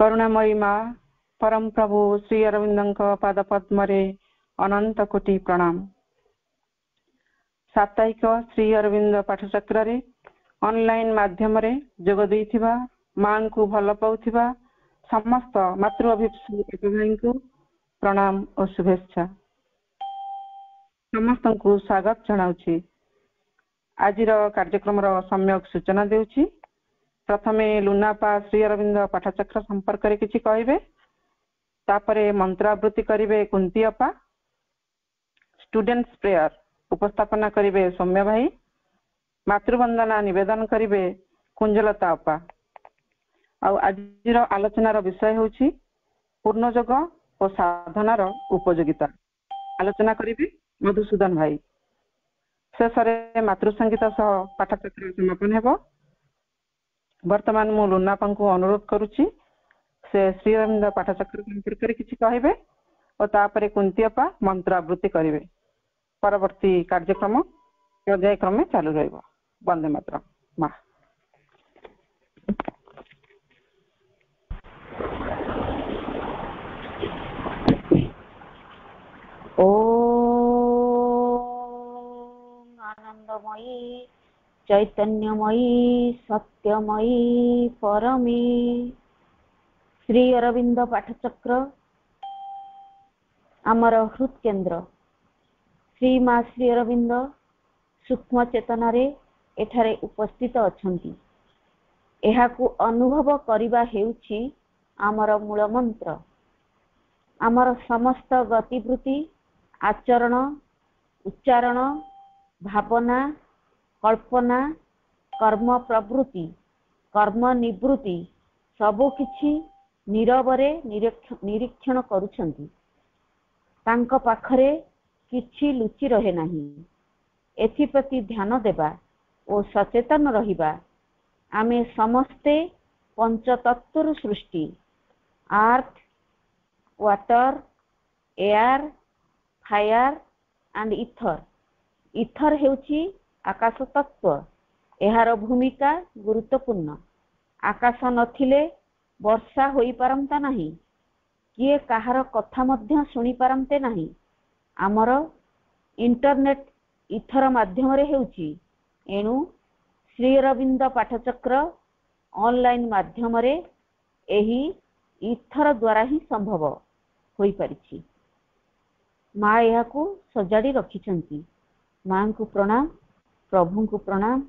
करुणामयी माँ परम प्रभु श्री अरविंदଙ୍କ पाद पद्मरे अनंत कोटि प्रणाम। साप्ताहिक श्री अरविंद पाठचक्र रे ऑनलाइन माध्यम रे जोग देइथिबा मां को भल पाउथिबा समस्त मातृ अभिभाषक भाई को प्रणाम और शुभेच्छा। समस्त को स्वागत जनाउछि। आजिर कार्यक्रम रो सम्यक सूचना देउछि। प्रथमे लुनापा श्री अरविंद पाठचक्र संपर्क रे किछि कहिबे, तापरे मंत्रावृत्ति करिवे कुंती अपा, स्टूडेंट्स प्रेयर उपस्थापना करिवे सौम्य भाई, मातृवंदना निवेदन करिवे कुंजलता अपा। आ आजिर आलोचनार विषय होछि पूर्णयोग और साधनार उपयोगिता। आलोचना करिवे मधुसूदन भाई। शेषरे मातृसंगीत सह पाठचक्र समापन हेबो। वर्तमान मु लुनापा को अनुरोध करुछि से श्री अरविंद पाठचक्र संपर्क रे किछि कहिबे और तापरे कुंती अपा मंत्रावृत्ति करिवे। परवर्ती कार्यक्रम पर्यायक्रमे चालू रहइबो। वंदे मातरम। मा आनंदमयी चैतन्यमयी सत्यमयी परमे श्री अरविंद पाठचक्र आमर हृद केंद्र श्री माँ श्री अरविंद सूक्ष्म चेतना रे एठारे उपस्थित अछंती। एहाकु अनुभव करिबा हेउछि आमर मूल मंत्र। आमर समस्त गतिवृत्ति आचरण उच्चारण भावना कल्पना कर्म प्रवृत्ति कर्म निवृत्ति सबु किछि नीरवरे निरीक्षण करुछंती। तांको पाखरे किछि लुचि रहे नाही। एथिप्रति ध्यान देबा और सचेतन रहिबा। आमे समस्ते पंचतत्वर सृष्टि अर्थ water air fire and ether. Ether हेउछि आकाश तत्व। एहार भूमिका गुरुत्वपूर्ण। आकाश नथिले वर्षा होई पारंता नाही, किए काहार कथा मध्य सुनी पारंते नाही। आमर इंटरनेट इथर माध्यम रे हेउछि। एणु श्री अरविंद पाठचक्र ऑनलाइन माध्यम रे एही इथर द्वारा ही संभव होई परिछि। माँ एहाकु सजाड़ी रखिछंती। मां को प्रणाम, प्रभु को प्रणाम,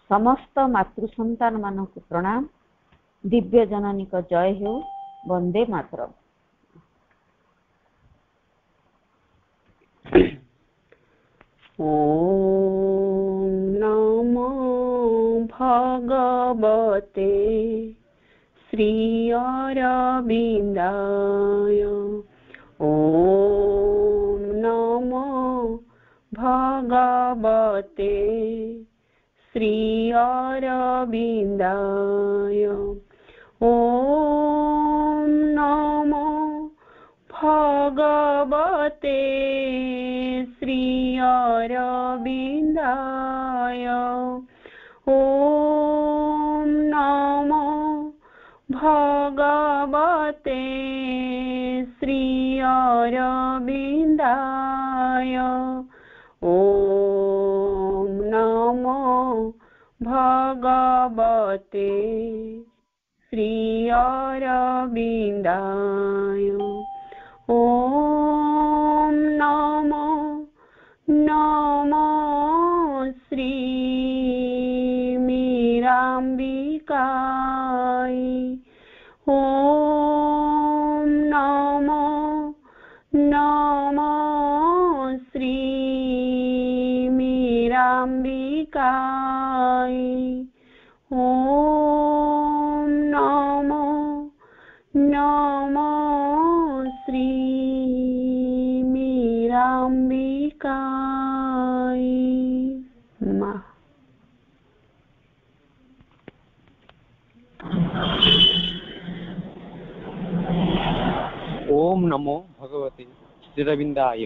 समस्त मातृ संतान मान को प्रणाम। दिव्य जननी को जय हो। वंदे मातरम। ओम नमो भगवते श्री अरविंदाय। ओम नमो भगवते श्री अरविंदाय। ओम नमो भगवते श्री अरविंदाय। ओम नमो भगवते श्री अरविंदाय। ओम नमो भगवते श्री अरविंदाय। ओम नमो नमो श्री मीरांबिकाय। ओम नमो नमो श्री मीरांबिकाय। ओम नमो नमो श्री मीरांबिकाय। माँ ओम नमो भगवते श्री अरविंदाय।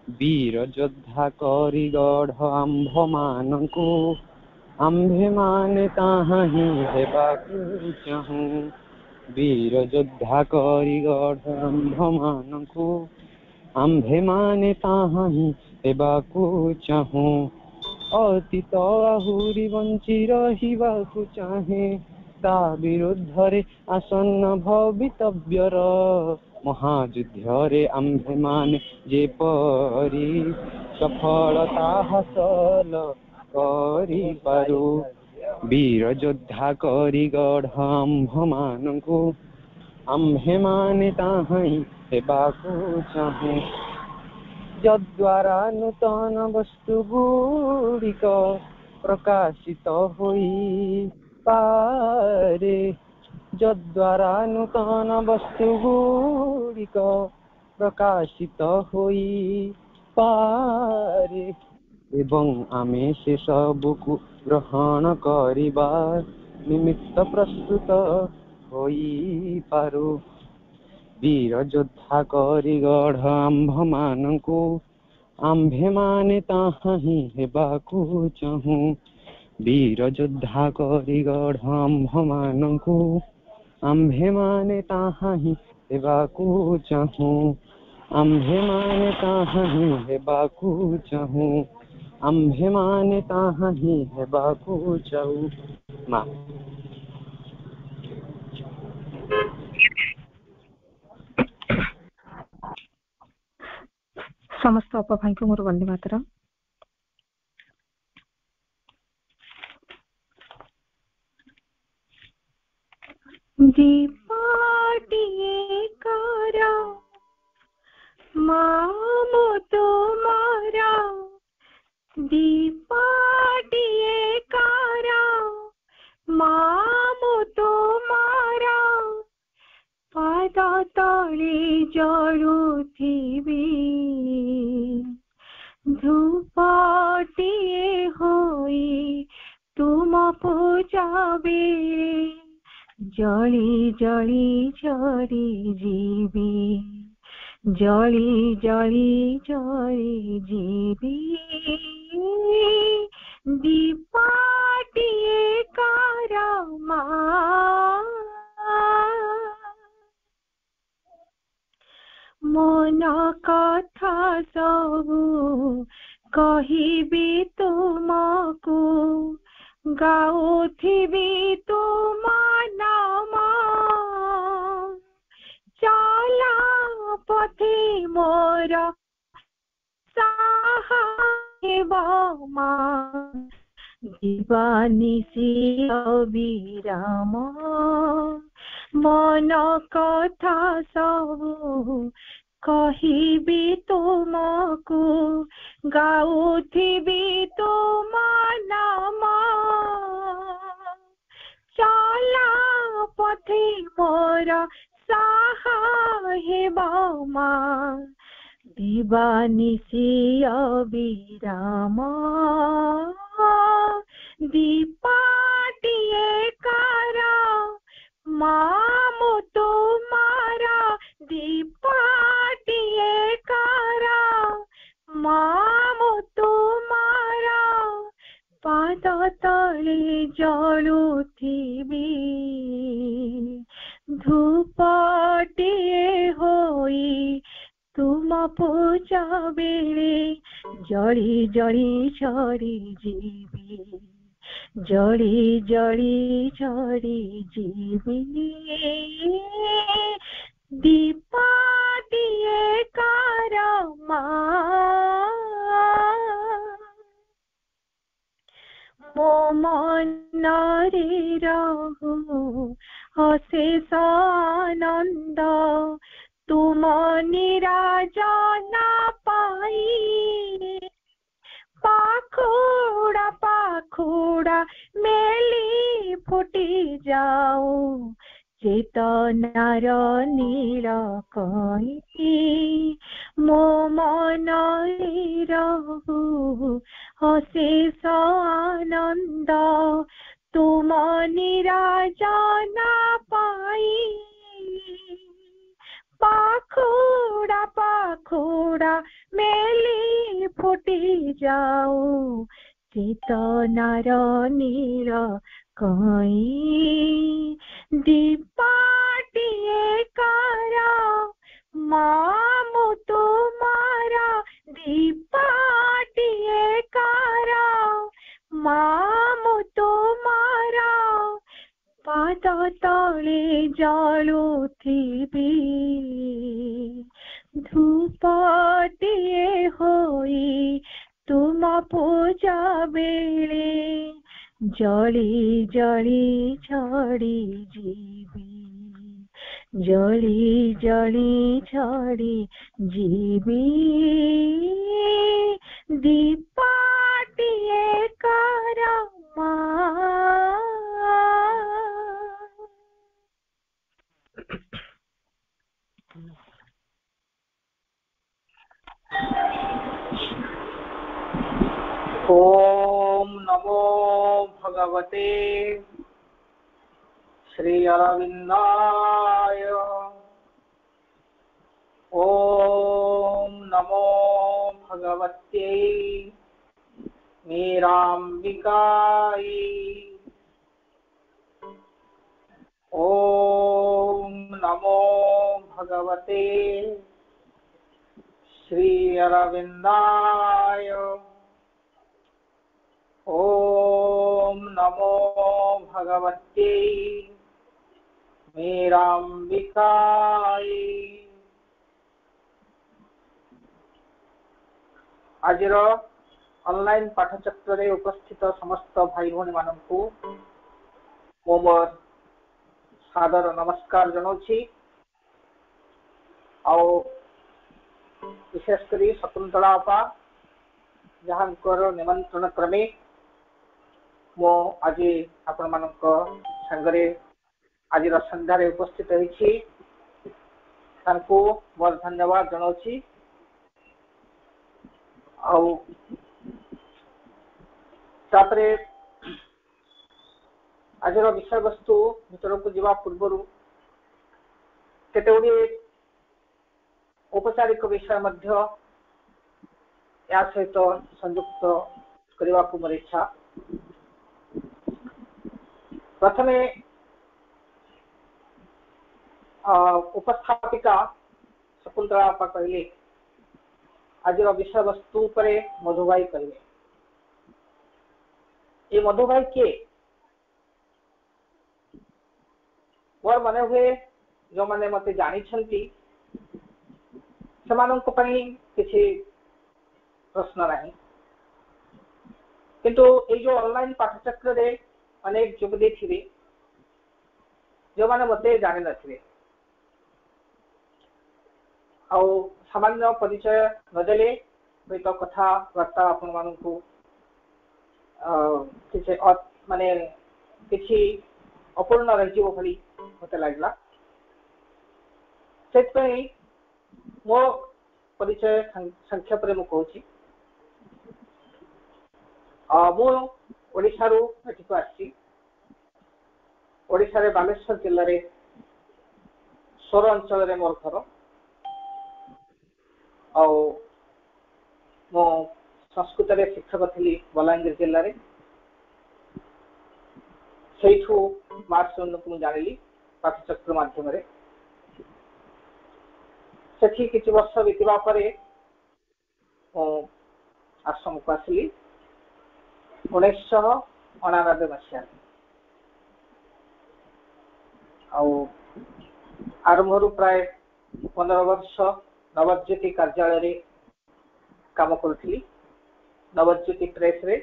वीर योद्धा करी गढ़ आंभ मानकु आंभे मान ताहि हेबाकु चाहूं। वीर योद्धा करी गढ़ आम्भमानंकु आम्भे माने ताहाही हेबाकु चाहूं अतीत आहुरी बंची रहिबाकु चाहे ता विरुद्धरे आसन्न भवितव्यर महायुद्धरे आम्भे माने जेपरी सफलता हासिल करि पारू वीर योद्धा करी गढ़ आम्भमानंकु आम्भे माने ताहाही हेबाकु चाहूं यद्वारा नूतन वस्तु गुड़िक प्रकाशित होई पारे यद्वारा नूतन वस्तु गुड़िक प्रकाशित होई पारे एवं आमे से सबको ग्रहण करिबा निमित्त प्रस्तुत होई पारू वीर योद्धा करी गढ़ आम्भमानंकु आम्भे माने ताहाही हेबाकु चाहूं वीर योद्धा करी गढ़ आम्भमानंकु आम्भे माने ताहाही हेबाकु चाहूं आम्भे माने ताहाही हेबाकु चाहूं आम्भे माने ताहाही हेबाकु चाहूं माँ समस्त अपा भाई को मोर वंदे मातरम। दीपाटिए करा मामो तुम्हारा दीपाटिए करा मामो तुम्हारा पाद तले जड़ुथिबी धूपटिए होई तुम पूजा बेले जली जली झरी जीवी जली जली झरी जीवी दीपाटिए कारमा मन कथा सबु कहिबी तुमको गाउथिबी तुम नाम चला पथि मोर साहेबमा जीवानिसी अविराम मन कथा सबु कहिबी तुमको गाउथिबी तुम नाम चला पथि मोर साहेबमा दिवानिसी अविराम दीपाटिए करा मामो तुम्हारा दीपाटिए करा मामो तुम्हारा पाद तले जलुथिबी धूपटिए होई तुम पूजा बेले जली जली झरी जीवी जली जली झरी जीवी दीपाटिए कारमा मो मनरे रहु अशेष आनंद तुम निराजना पाई पाखुड़ा पाखुड़ा मेली फुटी जाओ चेतनार नील कई मो मन रहु अशेष आनंद तुम निराजना पाई पाखुड़ा पाखुड़ा मेली फुटी जाओ चेतनार नीर कई दीपाटिए ଧୂପଟିଏ ହୋଇ ତୁମ ପୂଜା ବେଳେ ଜଳି ଜଳି ଝଡ଼ି ଯିବି, ଜଳି ଜଳି ଝଡ଼ି ଯିବି। ଦୀପଟିଏ କର ମା। ओम नमो भगवते श्री अरविंदाय। ओम नमो भगवते मीरांबिकाय। ओम नमो भगवते श्री अरविंदाय। ओम नमो भगवते मीरांबिकाय। आजिर ऑनलाइन पाठचक्र रे उपस्थित समस्त भाई भौणी मानकु मो मोर सादर नमस्कार जनाउछि। आउ विशेषकर शकुंतला अपा जहांकर निमंत्रण क्रमे मो आज आपण मानक संगरे आज संध्यार उपस्थित होइछि। तांको मोर धन्यवाद जनाउछि। आउ तापरे आज विषय वस्तु भीतर को जीवा पूर्व केते गुडी औपचारिक विषय मध्य या सहित संयुक्त करने को मोर इच्छा। प्रथमे उपस्थापिका शकुंतला अपा कहले आज विषय वस्तु पर मधुभाई कहे। ये मधुभाई किए मोर मन हुए जो मैंने मत जानी किसी प्रश्न नहीं, किंतु ये जो ऑनलाइन पाठचक्र रे अनेक जोगदे थिबे जो माने मते जानि नथिबे आ सामान्य परिचय नदेले तो कथा वार्ता आपण मानकु किसी माने किसी अपूर्ण रही भली मत लगला। से मो परिचय संक्षेप रे मु कहूची। मु ओडिशा रु एठिक आसी। ओडिशा रे बालेश्वर जिल्ला रे सोर अंचल रे मोर घर। मो संस्कृत रे शिक्षक थी बलांगीर जिल्ला रे। सेठू मार्च को जानिली पाठचक्र माध्यम रे। सेठी किछि वर्ष बीतवा परे आश्रम को आसली 1999 मसीहा। आरंभ प्राय 15 वर्ष नवज्योति कार्यालय रे काम करुଥିଲି नवज्योति प्रेस रे।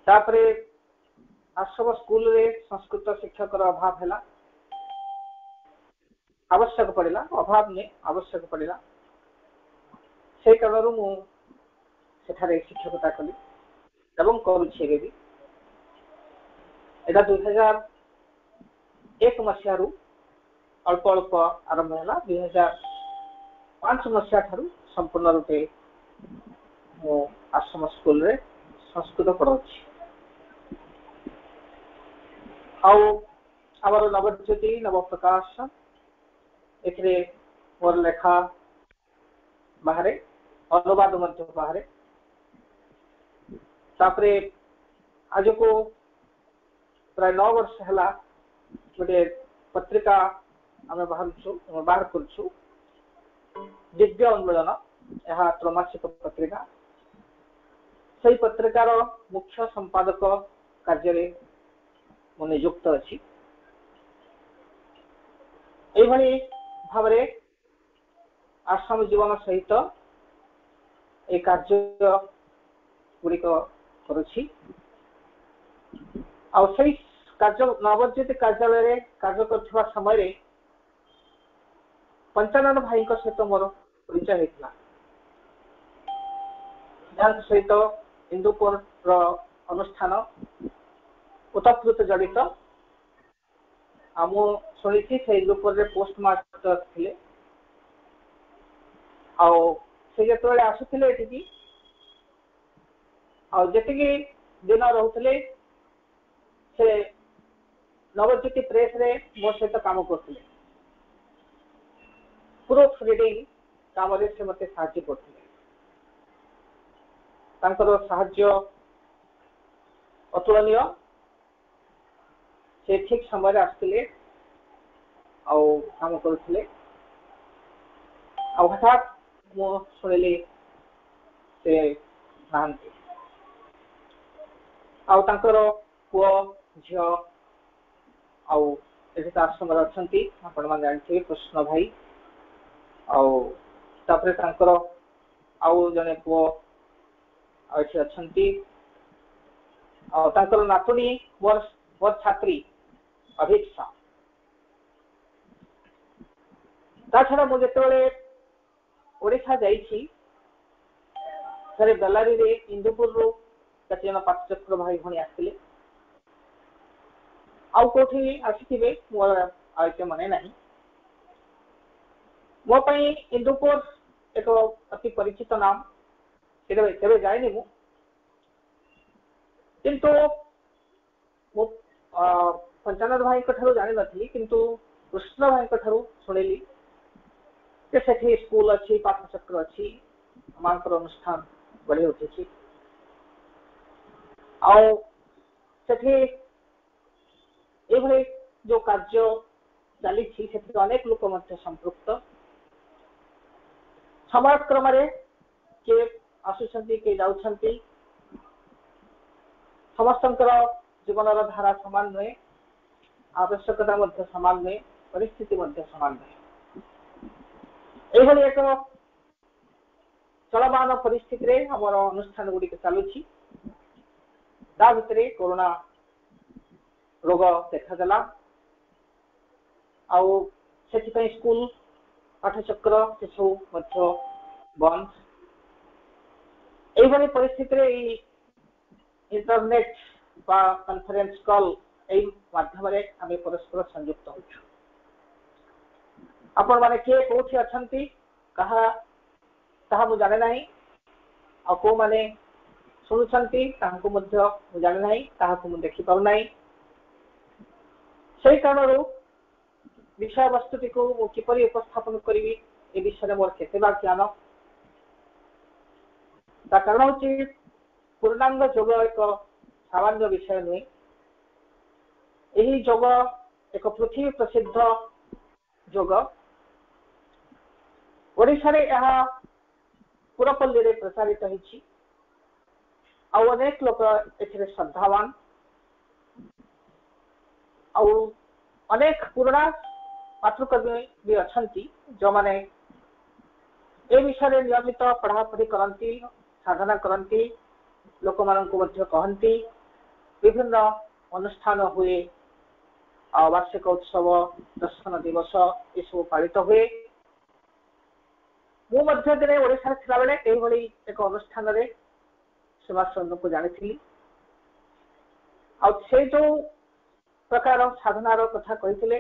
तापरे आश्रम स्कूल रे संस्कृत शिक्षक अभाव है, आवश्यक पड़ा अभाव नहीं आवश्यक पड़ा से कारण मु सेठारे शिक्षकता कली एवं करुछि भी। एटा 2001 मसीह अल्प अल्प आरंभ है। 2005 मसीहा ठारू संपूर्ण रूपे मो आश्रम स्कूल रे संस्कृत पढ़ाऊछि। आमर नवज्योति नवप्रकाश एथिरे मोर लेखा बाहरे अनुवाद मध्य बाहरे। तापरे आज को प्राय 9 वर्ष है गोटे पत्रिका आम बाहर करुछु दिव्य उन्मिलन। यह त्रैमासिक पत्रिका। से पत्रिकार मुख्य संपादक कार्य नियुक्त अच्छी। भाव आश्रम जीवन सहित ए कार्य गुड़िक करुछि आ से कार्य नवज्योति कार्यालय कार्य करथिबा समय पंचानन भाई सहित मोर परिचय होता जहाँ सहित इंदुपुर अनुष्ठान उतप्रुत जड़ित मुझी से इंदुपुर पोस्ट मास्टर थे आते आसुले जी दिन रोते से नवज्योति प्रेस रे मो सहित काम करते प्रूफ रीडिंग काम से मत साहय करते साहय अतुलनीय से ठीक समय आसते काम करते हठात मु शुणिली से नहांती पुओ झील आश्रम अच्छा आपण मैंने जानते कृष्ण भाई आउे आउ जड़े पुओ अच्छा नातुणी मोर छात्री अभिक्षा छाड़ा मुझे ओडिशा जाइए बेलारी रे इंदुपुर केते जन पाठचक्र भाई भणी आसते आउ कौटी आसवे मोर आयते मने नहीं मो पई इंदुपुर एक अति परिचित नाम तेरे जाएनि मु किंतु मु पंचानन भाई जानी नी किंतु कृष्ण भाई शुणिली से स्कूल अच्छी पाठचक्र अच्छी मानकर अनुष्ठान बढ़ी उठी ये जो कार्य चली अनेक लोक संपृक्त समाजक्रम किए आसुंच किए जाऊँच समस्त जीवन धारा सामान नुहे आवश्यकता सामान नुहे परिस्थिति सामान नुहे यह एक चलमान परिस्थिति आम अनुष्ठान गुड़िक चलुची भितर कोरोना रोग देखादेला से स्कूल पाठचक्र से सब बंद यही परिस्थिति इंटरनेट बा कॉन्फ्रेंस कॉल यही माध्यम आम परस्पर संयुक्त होचु आपण माने किए कोठी अछंती कहा मु जाने नहीं आ को माने सुनुछंती ताहाको मध्य मु जाने नहीं ताहाको मु देखि पाउ नहीं सेही कारणरू विषय वस्तुटी को मु किपरि उपस्थापन करिवि ए विषय मोर केतेबा ज्ञान ता कारण होची पूर्णांग योग एक सामान्य विषय नुहे यही योग एक पृथ्वी प्रसिद्ध योग ओडिशा रे यह पुरपल्ली रे प्रसारित होइछि अनेक लोक एथिरे श्रद्धावान अनेक पुराना पाठकर्मी भी अछंती जो माने ए विषय रे नियमित पढ़ापढ़ी करंती साधना करंती लोक माननकु मध्य कहंती विभिन्न अनुष्ठान हुए वार्षिक उत्सव दर्शन दिवस ये सब पालित हुए मु मध्य दिन ओडिशा थिला बेले एही भली एक अनुष्ठान रे सुभाष को जानी से जो प्रकार साधनार कथा कही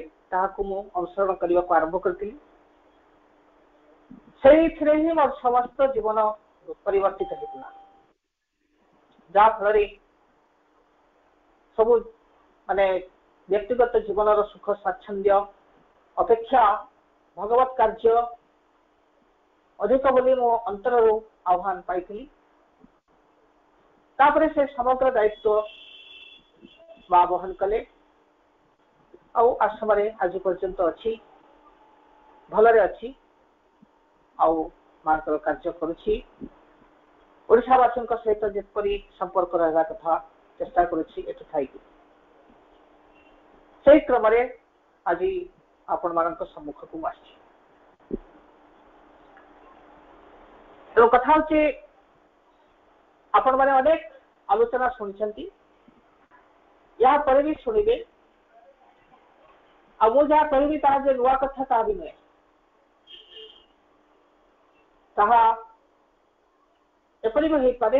मु अनुसरण करने को आरंभ करी ही मोर समस्त जीवन परिवर्तित होता जहाँफल सब माने व्यक्तिगत जीवन सुख स्वाच्छंद्य अपेक्षा भगवत कार्य अधिक बोली मो अंतर आह्वान पाई तापरे से समग्र दायित्व वहन कले आश्रम आज पर्यंत अच्छी भलरे अच्छी मानकर कार्य करुछि ओडिशावासी सहित जेपरी संपर्क रहा कथा चेष्टा करुछि एठु थाइकी से क्रम आज आपण मानक सम्मुख को आछि तेणु कथा हूँ आपण मैंने अनेक आलोचना शुणी या पर भी शुणिबे आ मु जहाँ कहबी ताहा जे नुआ कथा ता भी नुहे ताहा एपरी भी हो पारे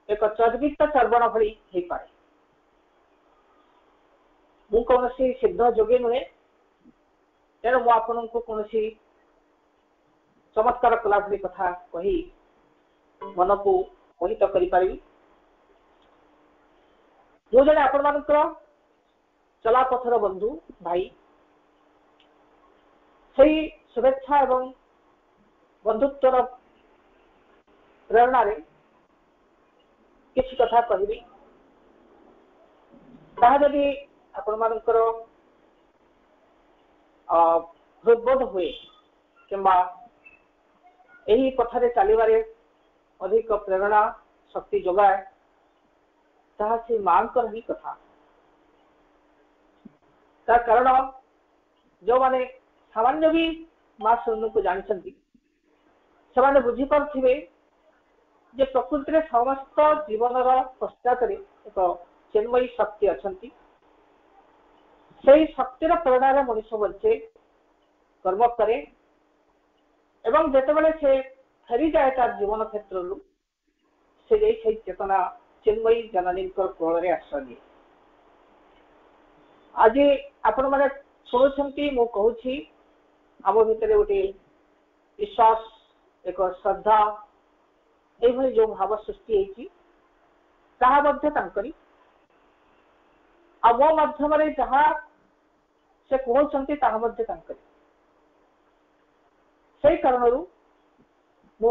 एक चर्बित चर्वण भली हो पारे मु कौन सिद्ध जोगी नुहे तेणु मु आपण को कौन चमत्कार कला भली कथा कही मन को मोहित करि जो जने आपण मानकर चला पथर बंधु भाई सही शुभेच्छा एवं बंधुत्वर प्रेरणा रे किसी कथा कहबी ताहा जदि आपण मानकर हृदबोध हुए किंबा यही कथारे चलिबारे अधिक प्रेरणा शक्ति जोगाए ताहा से मांकर ही कथा ता कारण जो माने सामान्य भी माँ शरण को जानते से बुझी पारे जे प्रकृति में समस्त जीवन पश्चात एक चिन्मयी शक्ति अच्छा से शक्तिर प्रेरणा मनुष्य बचे कर्म करे एवं जितेबाला से फेरी जाए तार जीवन क्षेत्र से चेतना चिन्मयी जननी कोल आश्रय दिए आज आपण मैंने शुणुंट मु कहूँ आम भितर गोटे विश्वास एक श्रद्धा ये जो भाव सृष्टि होती मो मध्यम जहाँ से कहते से कारण मु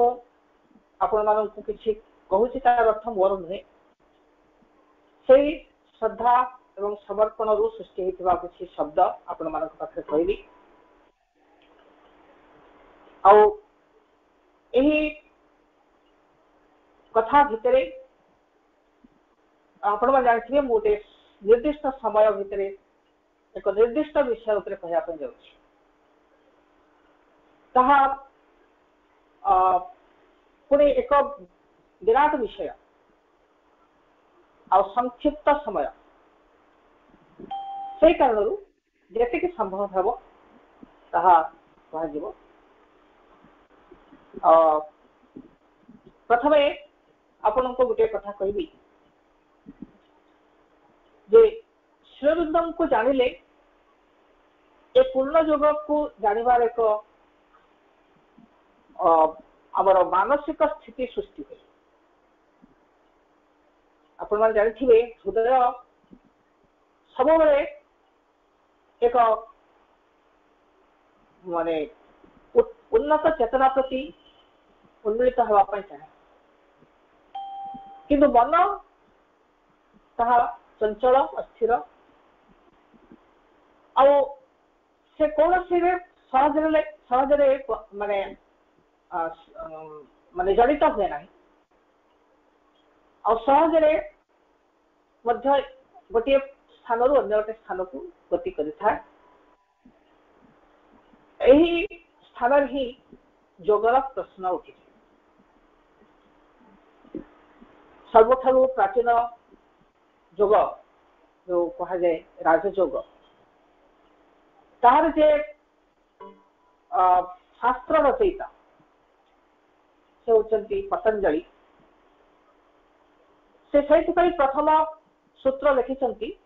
आपण मानक किसी कहूँ तार अर्थ मोर नुहे से श्रद्धा एवं समर्पण रु सृष्टि होता किसी शब्द आपण मान पाखे कहली आई कथा भितर आपण मैंने जानते गोटे निर्दिष्ट समय भितर एक निर्दिष्ट विषय उपर कहवाई जाऊँगी पुणी एक विराट विषय आ संक्षिप्त समय से कारण जी संभव हम कह प्रथम आपण को गोटे कथा कहबी जे श्रीवृंदम को जानिले ए पूर्ण योग को जानिबार एक आमर मानसिक स्थिति सृष्टि हुए आपण मैंने जानते हृदय सब एक माने उन्नत चेतना प्रति उन्मिलित होगापी चाहे किंतु मन ताहा चंचल अस्थिर से कौन सहजरे माने माने जड़ित हुए ना सहजरे गोटे स्थान रु अन्य गोटे स्थान को गति करिथा यही स्थान ही जोगर प्रश्न उठी सर्वठारु प्राचीन जोग जो कहा जाए राजयोग तार जे शास्त्र रचयिता से होचंती पतंजलि से प्रथम सूत्र लिखिछंती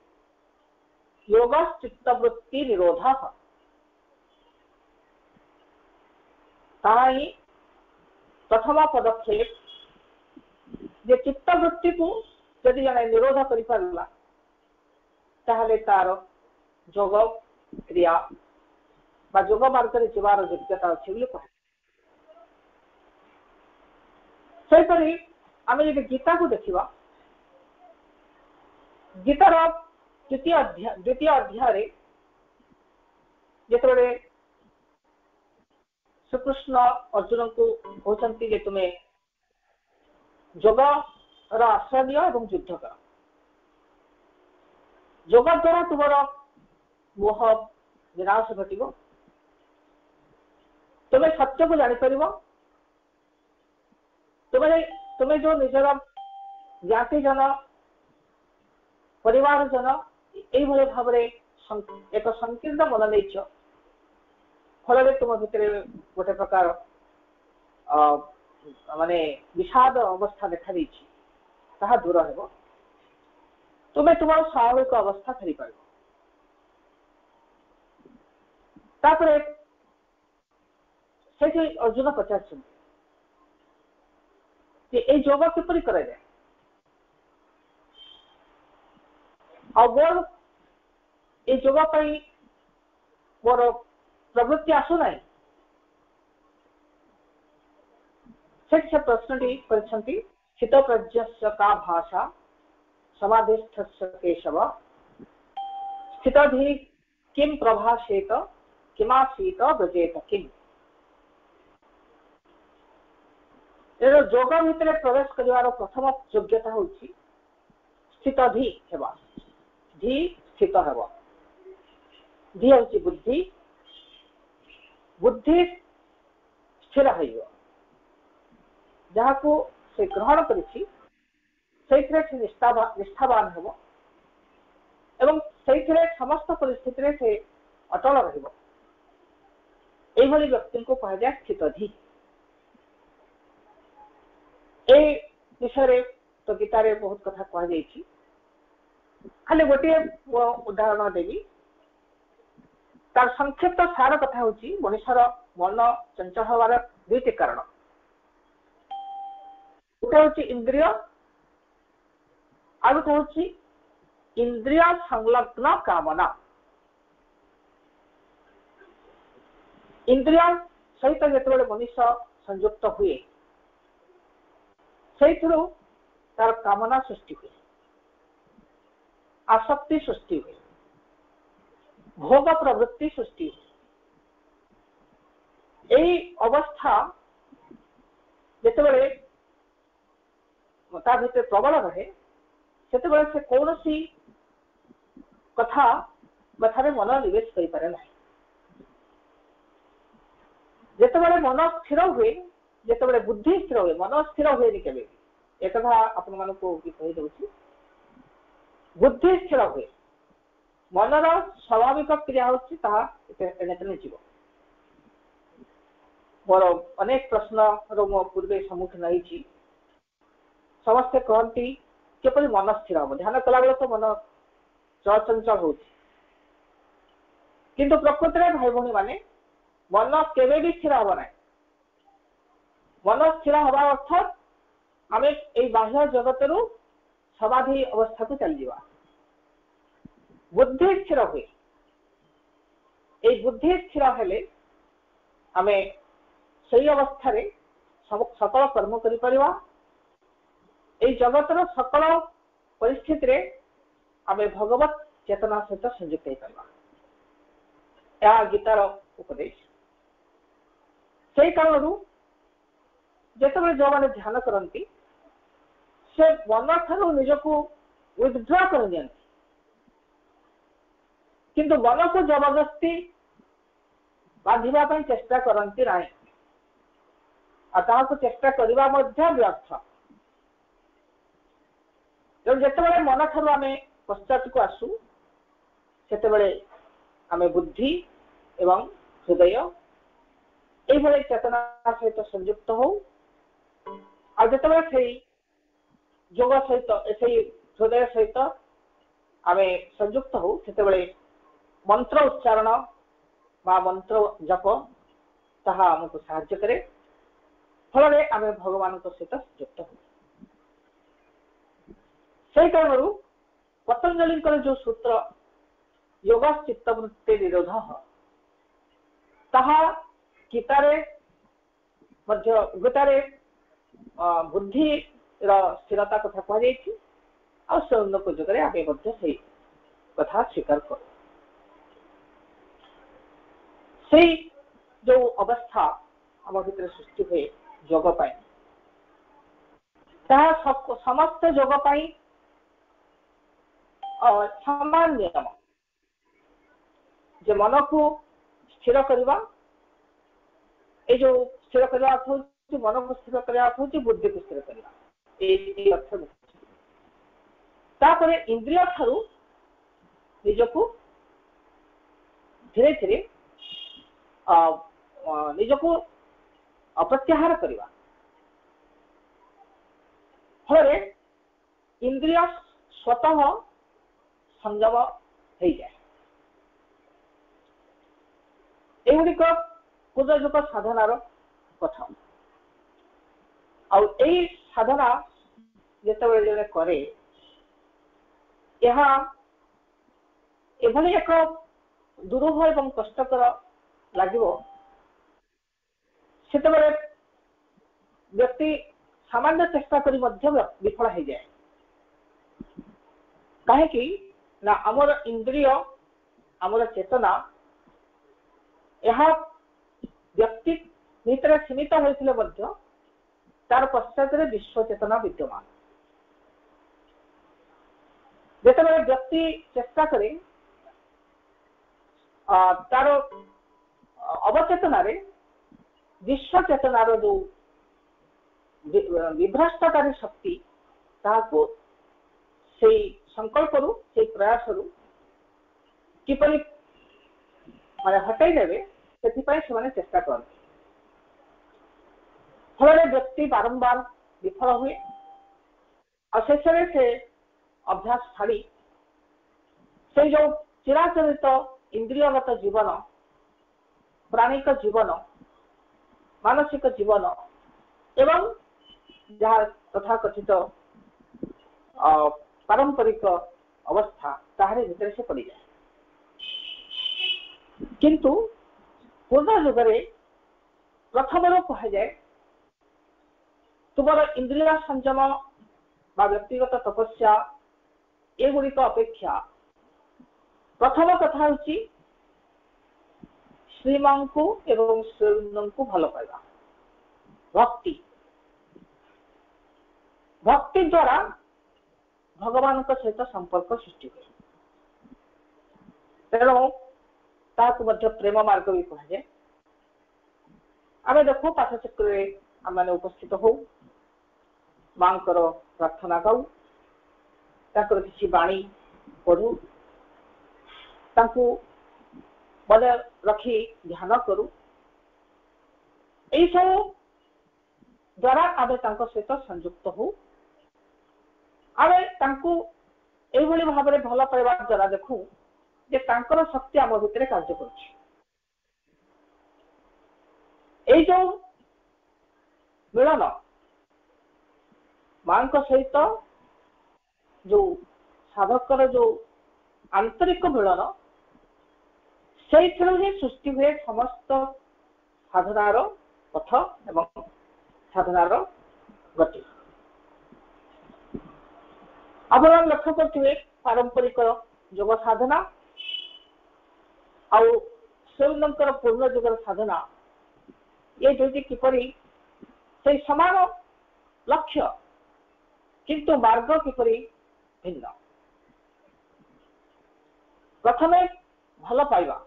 योग चित्तवृत्ति निरोध ताही प्रथम पदक्षेप जे चित्तवृत्ति को यदि जने निरोध करि पारला ताहले तार योग क्रिया बा योग मार्ग रे जीवार योग्यता अछि बोली कहे सेपरि आमे यदि गीता को देखिबा गीतार द्वितीय अध्याय रे जेतबे श्रीकृष्ण अर्जुन को कहते जे तुम्हें योग आश्रय दियो एवं युद्ध कर योग द्वारा तुम मोह विनाश घट तुम्हें सत्य को जापर तुम्हें जो निजर ज्ञाति जन परिवार जन ये भाव एक संकीर्ण मन नहीं फल तुम भितर गोटे प्रकार माने विषाद अवस्था देखा देछि ताहा दूर हेबो तुम्हें तुम स्वाभाविक अवस्था फेरी पार तापरे से अर्जुन पचार योग किपरि करा जाए मोर ये योग मोर प्रवृत्ति आसुना से प्रश्नटी करिसेंती स्थितप्रज्ञस्य का भाषा समाधिस्थस्य केशव स्थितधि किं प्रभाषेत किमासीत व्रजेत किम् योग भितर प्रवेश कर प्रथम योग्यता हूँ स्थितधि हेबा धी स्थित हेब धी हूँ बुद्धि बुद्धि स्थिर हो जहाँ को से ग्रहण करिछि निष्ठावान हेब एवं समस्त परिस्थिति से अटल रहिबो एभली व्यक्ति को कहा जाए स्थितधि ए विषय तो गीतार बहुत कथा कह जाइछि खाली गोटे उदाहरण देवी तार संक्षिप्त सार कथा होची मनुष्यर मन चंचल हवार दुईटी कारण गोटे होची इंद्रिय आउ गोटे होची इंद्रिय संलग्न कामना इंद्रिय सहित जिते मनुष्य संयुक्त हुए से तार कामना सृष्टि हुए आसक्ति सृष्टि हुए भोग प्रवृत्ति सृष्टि हुए यही अवस्था जिते भीतर प्रबल रहे से कौन सी कथा मन निवेश कर पारे ना जिते मन स्थिर हुए जिते बुद्धि स्थिर हुए मन स्थिर हुए केवे एक आपण मान कहीदे बुद्धि स्थिर हुए मनर स्वाभाविक क्रिया होने मोर अनेक प्रश्न मो पूर्वे सम्मुखीन होती समस्ते कहती केपरि मन स्थिर हम ध्यान कला बेले तो मन चंचल हो किंतु प्रकृति में भाई भौणी माने मन केवे भी स्थिर हम ना मन स्थिर हवा अर्थात आम ये बाह्य जगत रु समाधि अवस्था को चल जावा बुद्धि स्थिर हुए ये बुद्धि स्थिर हेले आमे सही अवस्था रे सकल कर्म करि परिवा ये जगतर सकल परिस्थिति रे आमे भगवत चेतना सहित संयुक्त हो पारिबा या गीतार उपदेश से कारण जिते जो मैंने ध्यान करती से मन ठार निजको विथड्र कर दियंती किंतु मन को जबरदस्ती बांधा चेष्टा करती ना को चेष्टा करवा व्यर्थ जिते मन ठार आम पश्चात को आसू से आम बुद्धि एवं हृदय ये चेतना सहित संयुक्त हो जिते योग सहित से हृदय सहित आम संयुक्त हो से मंत्र उच्चारण बा मंत्र जप ताहा हमको साहाय्य करे फल आम भगवान सहित संयुक्त हो से कारण पतंजलि जो सूत्र योग चित्तवृत्ति निरोध ताहा गीतारे गीतारे बुद्धि स्थिरता कथा कहुई आउपयोग आम से कथा स्वीकार कर जो अवस्था आम भीतर सृष्टि हुए योग समस्त योग समान नियम जे मन को स्थिर करवा ये जो स्थिर करवा मन को स्थिर करने अर्थ हूँ बुद्धि को स्थिर करने अर्थ तापर इंद्रिय ठारू निजको धीरे धीरे निजको अप्रत्याहार करवा फल इंद्रिय स्वतः संयम हो जाए एगुड़िक पूर्वजुग साधनार कथा आई साधना जिते जड़े करे एभली एक दुरूह एवं कष्टकर लगे से व्यक्ति सामान्य चेष्टा करी विफल हो जाए कहीं ना आमर इंद्रिय आमर चेतना यह व्यक्ति भीतर सीमित होते तार पश्चात विश्व चेतना विद्यमान जिते व्यक्ति चेष्टा करे तार अवचेतन विश्व चेतनार जो विभ्रष्टकारी शक्ति ताको से संकल्प रु से प्रयास रु किपरि माने हटाई देवे से चेष्टा करते फल व्यक्ति बारंबार विफल हुए और शेष से अभ्यास छाड़ी से जो चिराचरित इंद्रियगत जीवन प्राणिक जीवन मानसिक जीवन एवं जहाँ तथाकथित पारंपरिक अवस्था ताहारे भीतर से पड़ जाए किंतु पूर्ण जुगरे प्रथम कह जाए तुमर इंद्रिय संयम बा व्यक्तिगत तपस्या एगुड़िक अपेक्षा प्रथम कथा हूँ श्रीमां को एवं श्रीवृंद को भल पाइबा भक्ति भक्ति द्वारा भगवान सहित संपर्क सृष्टि हुए तेणु ताकू प्रेम मार्ग भी कह जाए आम देखो पाठचक्र आम मैंने उपस्थित हो माँ प्रार्थना गाऊ किसी बाणी पढ़ू मन रखी ध्यान करू यही सब द्वारा आम सहित संयुक्त हो आम भाव में भल पाइबा द्वारा देखू जे तांकर शक्ति आम भितर कार्य कर जो मिलन मां सहित जो साधकर जो आंतरिक मिलन से ही सृष्टि हुए समस्त साधनार पथ एवं साधनार गति आप लक्ष्य करेंगे पारंपरिक योग साधना आउ शिवनंकर पूर्ण जुगर साधना ये दुईटी किपरि से समान लक्ष्य किंतु मार्ग किपरि भिन्न प्रथमे भल पाइबा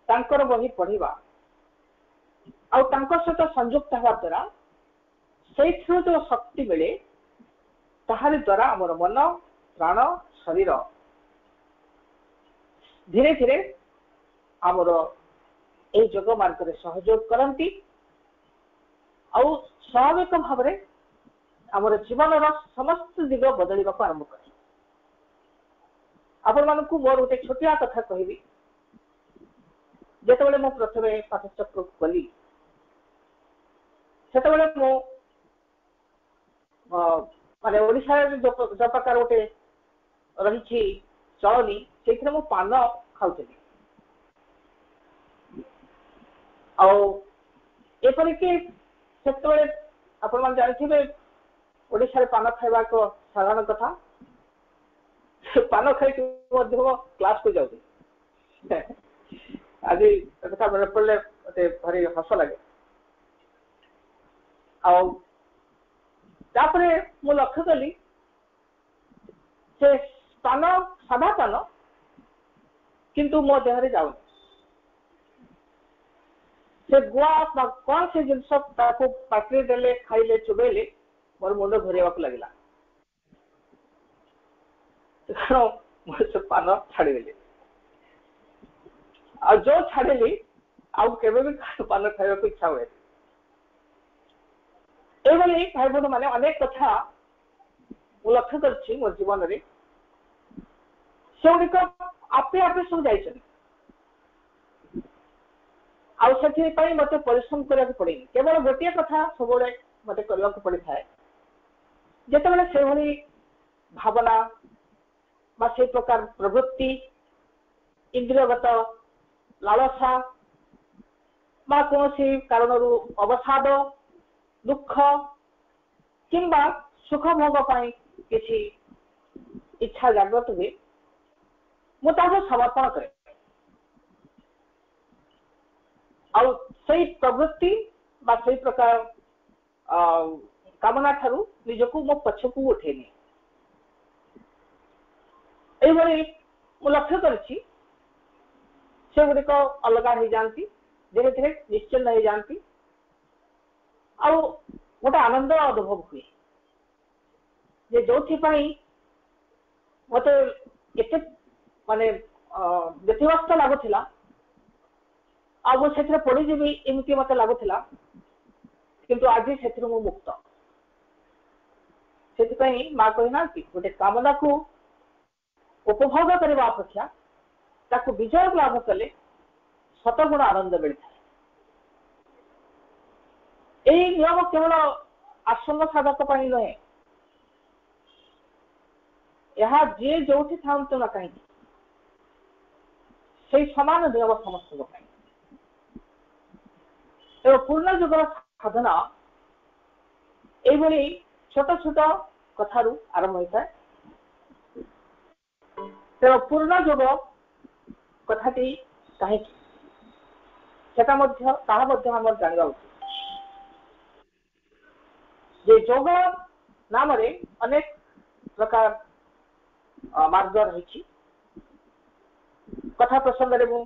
तांकर बही पढ़िबा आउ तांकर सहित संयुक्त होवा द्वारा से जो शक्ति मिले ताहारी द्वारा आमर मन प्राण शरीर धीरे धीरे आमर ए योग मार्ग में सहयोग करती आउ स्वाभाविक भाव में आमर जीवन समस्त दिग बदलने को आरंभ करे आपण मानक मोर गोटे छोटिया कथा कहबी जेतेबेले मो प्रथमे पाठचक्र गली सेतेबेले मो माने ओडिशा जो प्रकार गोटे रही चलनी से मो पान खाऊली आपिक से आपण जानते ओडिशा पान खाइबा एक साधारण कथा पान खाई क्लास को जाऊँ आज कथा मन पड़े मत भारी हस लगे आपर मु लक्ष्य कली से पान साधा पान किंतु मो देह जाऊनी से गुआ कौन से जिनस पाटे देले खाइले चुबेले मोर मुंड घुरेवा लगला से पान छाड़देली आ जो छाड़ेली आउ केबे भी पान खाइबा को इच्छा हुए एभली भाई बंधु माने अनेक कथा लक्ष्य कर मोर जीवन में सेगुड़िक आपे आपे सब जाइछन आउ मत परिश्रम करने पड़े केवल गोटे कथा सब मत करने पड़ी था जिते से भावना से प्रकार प्रवृत्ति इंद्रियगत लालसा कौन कारण अवसाद दुख किंबा सुख भोग किसी इच्छा जागृत हुए मुझे समर्पण करे आउ से प्रवृत्ति से प्रकार कामना ठारू निजको मो पछकू उठेनी एभली मु लक्ष्य करछि से गुड़िक अलग हो जाती धीरे धीरे निश्चिन्न हो जाती आउ गोटे आनंद अनुभव हुए जे जो मत एत माने व्यतिव्यस्त लगुला से पड़ीजी एमती मत लगुला किंतु आज से मुक्त से माँ कहना गोटे कामना को उपभोग करने अपेक्षा ताकू विजय लाभ कले शतगुण आनंद मिलता है। यही नियम केवल आश्रम साधक नुहे यह जी जो था ना कहीं से समान नियम समस्त पूर्ण जुगर साधना यही छोट छोट कथारू आरंभ होता है तेज पूर्ण जुग कथाटी कहीं जाना जाना उचित जे जोग नाम अनेक प्रकार मार्ग रही कथा प्रसंग में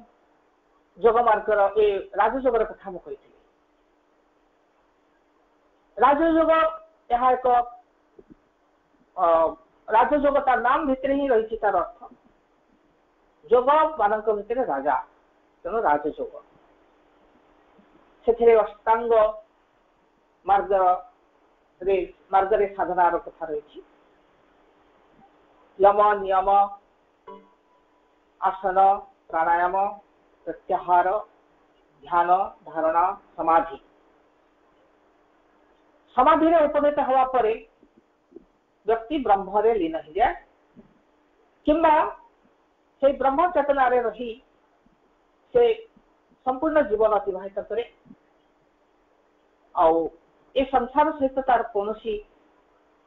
जोग मार्गर ए राजयोगर कथा मुझे राजयोग यह एक राजयोग तार नाम भितर ही रही तार अर्थ जोग मान भितर राजा तेणु राजयोग से अष्टांग मार्ग साधनार कथा रही यम नियम आसन प्राणायाम प्रत्याहार ध्यान धारणा समाधि समाधि उपनीत हवा पर व्यक्ति ब्रह्म लीन हो जाए किंबा से ब्रह्म चेतना रही से संपूर्ण जीवन अतिवाहित करे आउ ए संसार सहित तार कौन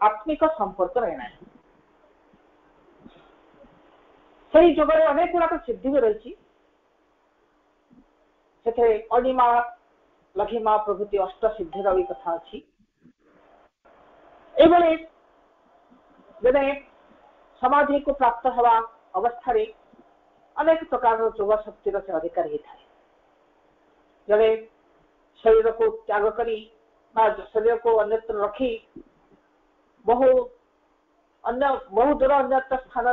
आत्मिक संपर्क रहना से जगह अनेक गुड़ाक सिद्धि भी रही अणिमा लघिमा प्रभृति अष्ट सिद्धिर भी कथा अच्छी एभली जने समाधि को प्राप्त हवा अवस्था अनेक प्रकार जोग शक्तिर से अधिकार होता है जड़े शरीर को त्याग करी शरीर को अन्यत्र रखी बहु दूर अन्यत्र स्थान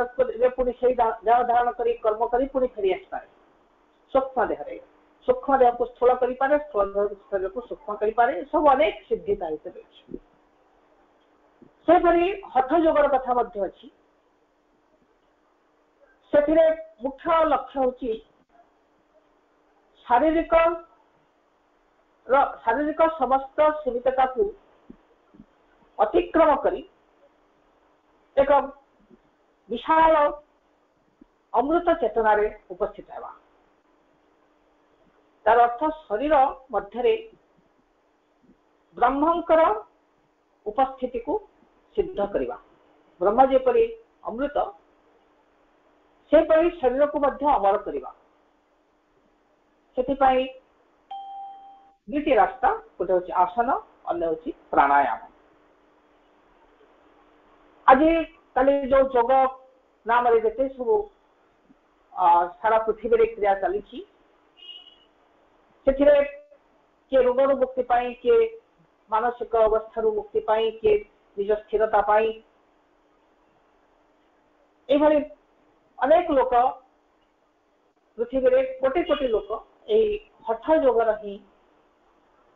पुणी से देह धारण कर कर्म कर पुणी फेरी आसपे सूक्ष्म देह को स्थूल करें स्थूल शरीर को सूक्ष्म करें सब अनेक सिद्धि से हठ जोगर कथा अच्छी से मुख्य लक्ष्य हूँ शारीरिक समस्त सीमितता को अतिक्रम करी एक विशाल अमृत चेतना उपस्थित है तार अर्थ शरीर मध्य ब्रह्मंकर उपस्थिति को सिद्ध करवा ब्रह्म जेपरी अमृत से शरीर को मध्य अमर करवा से दुईटी रास्ता गोटे हूँ आसन अन्य हूँ प्राणायाम आज कल जो जोग नाम जिते सब सारा पृथ्वी क्रिया चली किए रोगरू मुक्ति पाई, किए मानसिक अवस्था मुक्ति पाई, किए निज स्थिरता पाई। एभली अनेक लोक पृथ्वी रे कोटि कोटि लोक यही हठ जोगर ही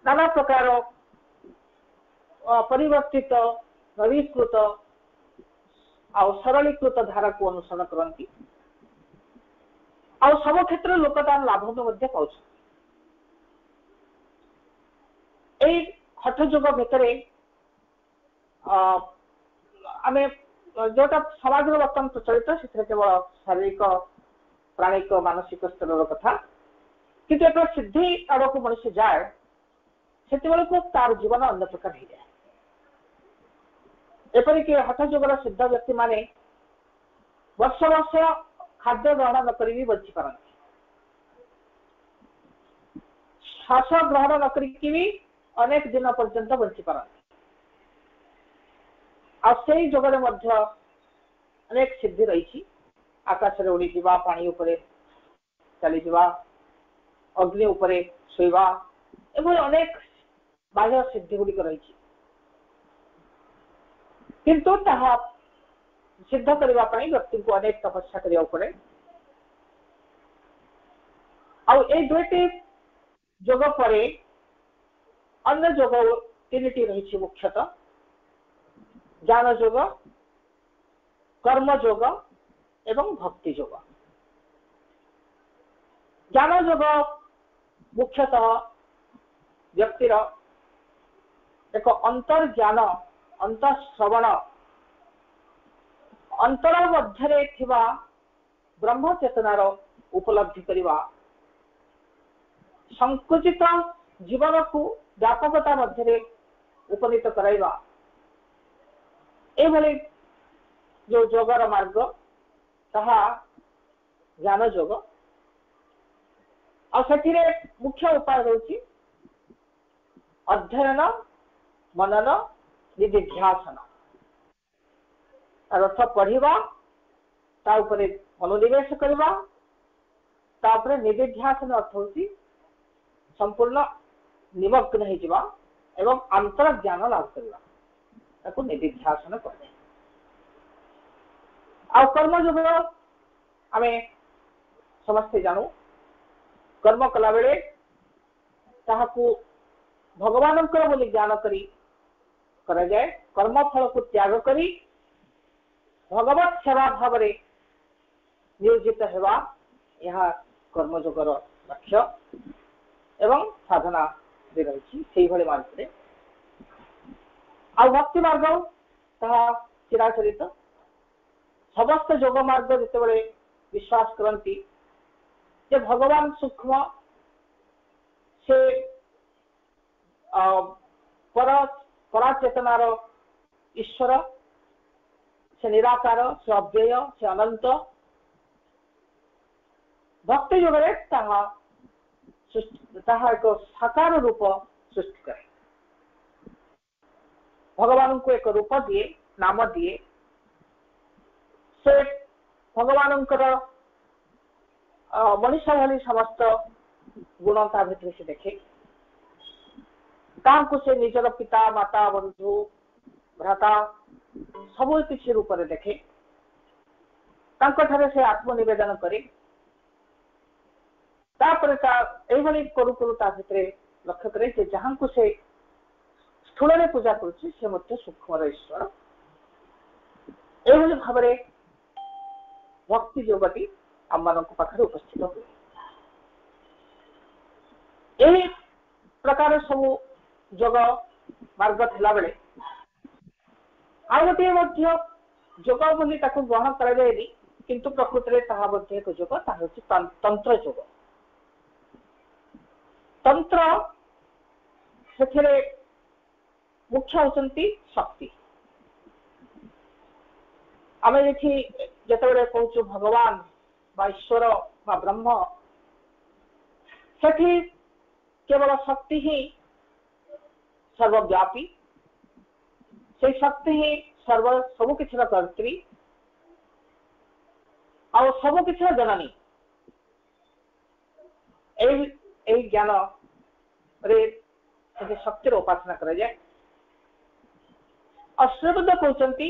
नाना प्रकार परिवर्तित नवीकृत आउ सरलीकृत धारा को अनुसरण करती आउ सब क्षेत्र लोक तार लाभ पाँच। यही हठ जोग भितर आम जोटा समाज में बर्तमान प्रचलित से केवल शारीरिक प्राणिक मानसिक स्तर कथा, किंतु एक सिद्धि आड़ को मनुष्य जाए से तार जीवन अन्य प्रकार हो जाए। एपरिक हठ जोगर सिद्ध व्यक्ति माने वर्ष वर्ष खाद्य ग्रहण न करी भी बंची पारती, श्वास ग्रहण न करी भी अनेक दिन पर्यंत बंची पारती। आई जोगरे अनेक सिद्धि रही, आकाश रे उड़ी जावा, पानी उपरे चली जावा, अग्नि उपरे शोइबा, एभली अनेक बाह्य सिद्धि गुड़िक रही, किंतु ताहा सिद्ध करने व्यक्ति को अनेक तपस्या करिया पड़े। आउ ए दुईटी जोग परे अन्य जोग तीनटी रही, मुख्यतः ज्ञान जोग, कर्म जोग एवं भक्ति जोग। ज्ञान जोग मुख्यतः व्यक्तिर एक अंतर्ज्ञान, अंतःश्रवण, अंतर मध्य थिबा ब्रह्म चेतनार उपलब्धि करिवा, संकुचित जीवन को व्यापकता मध्य उपनीत कराइबा, एभली जो जोगर मार्ग ताहा ज्ञान जोग। और सेठिरे मुख्य उपाय होची अध्ययन, मनन, निधिध्यासन। अर्थ पढ़िबा, ता उपरे मनोनिवेश करबा, ता उपरे निधिध्यासन अर्थ होची संपूर्ण निमग्न हो जावा एवं अंतर ज्ञान लाभ करबा, ताको निधिध्यासन कहते। आ कर्म जोग आमे समस्ते जानू, कर्म कला बेले ताहाकू भगवान बोली ज्ञान करी करा जाए, कर्म फल को त्याग करी भगवत सेवा भाव रे नियोजित हेबा, यह कर्म जोगर लक्ष्य एवं साधना दे रही से मार्ग रे। आ भक्ति मार्ग ताहा चिराचरित समस्त जोग मार्ग जिते विश्वास करती जे भगवान सूक्ष्म से पराचेतनार ईश्वर, से निराकार, से अव्यय, से अनंत। भक्ति जोगरे ताहा एक साकार रूप सृष्टि करे, भगवान को एक रूप दिए, नाम दिए, से भगवान मनुष्य भली समस्त गुण ता भीतर से देखे, तांको से निजर पिता, माता, बंधु, भ्राता सब किसी रूप में देखे, तांको ठारे से आत्मनिवेदन करे, तापर एभली करू करू ता भीतर लक्ष्य करे जे जहां को से स्थूल रे पूजा करुछि से मध्य सूक्ष्म ईश्वर। एभली भाबरे भक्ति जोगटी आम मान पाखे उपस्थित हुए। यही प्रकार सब जोग मार्ग थिला बेले आ गोटे जोग बोली ताकू ग्रहण करा जाएनी, किंतु प्रकृति में ताहा मध्य एक जोग, ताहा होछि तंत्र जोग। तंत्र सेथिरे मुख्य होचंती शक्ति। आमे जेठी जेतेबेले कहूछु भगवान बा ईश्वर बा ब्रह्म, सेठी केवल शक्ति ही सर्वव्यापी, से शक्ति ही सब किसी कर्त्री और सब किसी जननी। यही ज्ञान रे से शक्तिर उपासना करा जाए। अश्रबुद्ध कहते